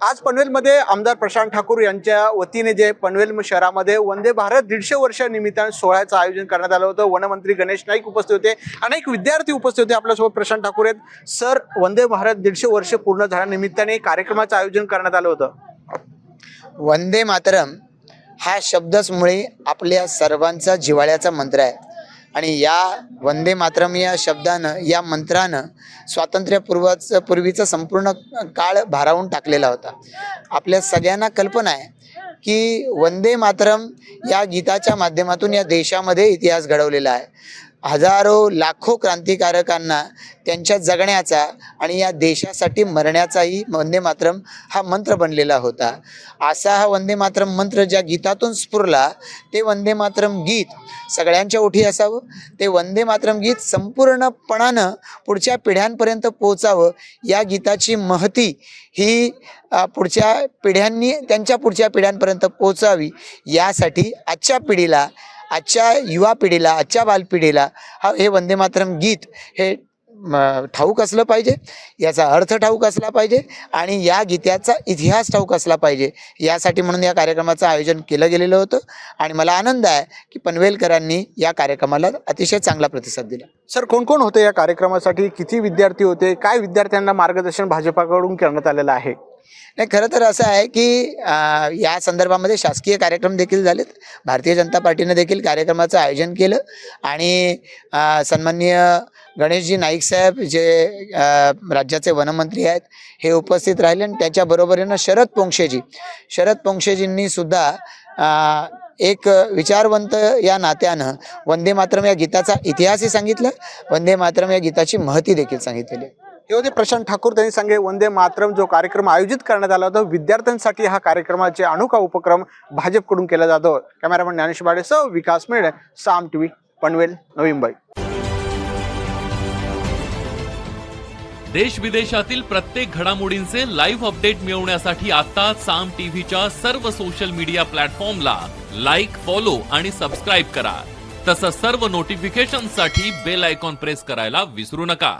आज पनवेलमध्ये आमदार प्रशांत ठाकूर यांच्या वतीने जे पनवेल शहरामध्ये वंदे भारत 150 वर्ष निमित्ताने सोहळ्याचं आयोजन करण्यात आलं होतं। वनमंत्री गणेश नाईक उपस्थित होते, अनेक विद्यार्थी उपस्थित होते। आपल्यासोबत प्रशांत ठाकूर आहेत। सर, वंदे भारत 150 वर्ष पूर्ण झाल्यानिमित्ताने कार्यक्रमाचं आयोजन करण्यात आलं होतं। वंदे मातरम हा शब्दच मुळे आपल्या सर्वांचा जिव्हाळ्याचा मंत्र आहे आणि या वंदे मातरम या शब्दानं, या मंत्रानं पूर्वीचा संपूर्ण काळ भारावून टाकलेला होता। आपल्या सगळ्यांना कल्पना आहे की वंदे मातरम या गीताच्या माध्यमातून या देशामध्ये इतिहास घडवलेला आहे। हजारो लाखो क्रांतिकारकांना त्यांच्या जगण्याचा आणि या देशासाठी मरण्याचाही वंदे मातरम हा मंत्र बनलेला होता। असा हा वंदे मातरम मंत्र ज्या गीतातून स्फुरला, ते वंदे मातरम गीत सगळ्यांच्या ओठी असावं, ते वंदे मातरम गीत संपूर्णपणानं पुढच्या पिढ्यांपर्यंत पोहोचावं, या गीताची महती ही पुढच्या पिढ्यांनी त्यांच्या पुढच्या पिढ्यांपर्यंत पोहोचावी, यासाठी आजच्या पिढीला, आजच्या युवा पिढीला, आजच्या बालपिढीला हे वंदे मातरम गीत हे ठाऊक असलं पाहिजे, याचा अर्थ ठाऊक असला पाहिजे आणि या गीताचा इतिहास ठाऊक असला पाहिजे। यासाठी म्हणून या कार्यक्रमाचं आयोजन केलं गेलेलं होतं आणि मला आनंद आहे की पनवेलकरांनी या कार्यक्रमाला अतिशय चांगला प्रतिसाद दिला। सर, कोण कोण होते या कार्यक्रमासाठी? किती विद्यार्थी होते? काय विद्यार्थ्यांना मार्गदर्शन भाजपाकडून करण्यात आलेलं आहे? नाही, खरं तर असं आहे की या संदर्भामध्ये शासकीय कार्यक्रम देखील झालेत। भारतीय जनता पार्टीने देखील कार्यक्रमाचं आयोजन केलं आणि सन्माननीय गणेशजी नाईक साहेब जे राज्याचे वनमंत्री आहेत हे उपस्थित राहिले आणि त्याच्याबरोबरीनं शरद पोंक्षेजींनी सुद्धा एक विचारवंत या नात्यानं वंदे मातरम या गीताचा इतिहासही सांगितला, वंदे मातरम या गीताची महती देखील सांगितलेली। हे होते प्रशांत ठाकूर। त्यांनी सांगितले वंदे मातरम जो कार्यक्रम आयोजित करण्यात आला होता, विद्यार्थ्यांसाठी हा कार्यक्रमाचे अनोखा उपक्रम भाजपकडून केला जातो। कॅमेरामन ज्ञानेश बाडेसह विकास मेढे, साम टीव्ही, पनवेल, नवी मुंबई। देश विदेशातील प्रत्येक घडामोडींचे लाईव्ह अपडेट मिळवण्यासाठी आता साम टीव्हीच्या सर्व सोशल मीडिया प्लॅटफॉर्मला लाईक, फॉलो आणि सबस्क्राईब करा। तसंच सर्व नोटिफिकेशनसाठी बेल आयकॉन प्रेस करायला विसरू नका।